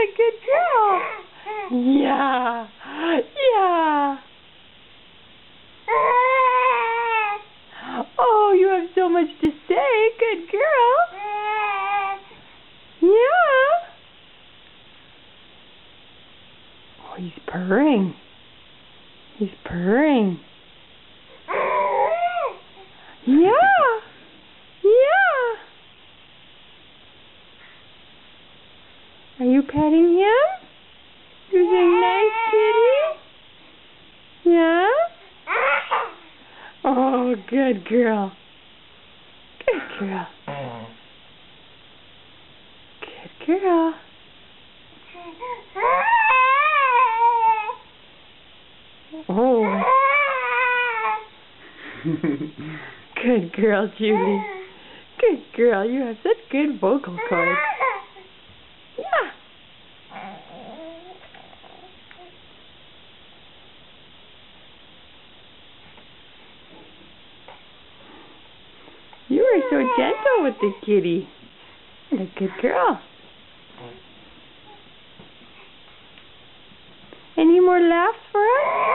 a good girl. Yeah. Yeah. Oh, you have so much to say. Good girl. Yeah. Oh, he's purring. He's purring. Yeah. Yeah. Are you petting him? You're saying nice kitty? Yeah? Oh, good girl. Good girl. Good girl. Oh. Good girl, Julie. Good girl. You have such good vocal cords. Yeah. You are so gentle with the kitty. What a good girl. Any more laughs for us?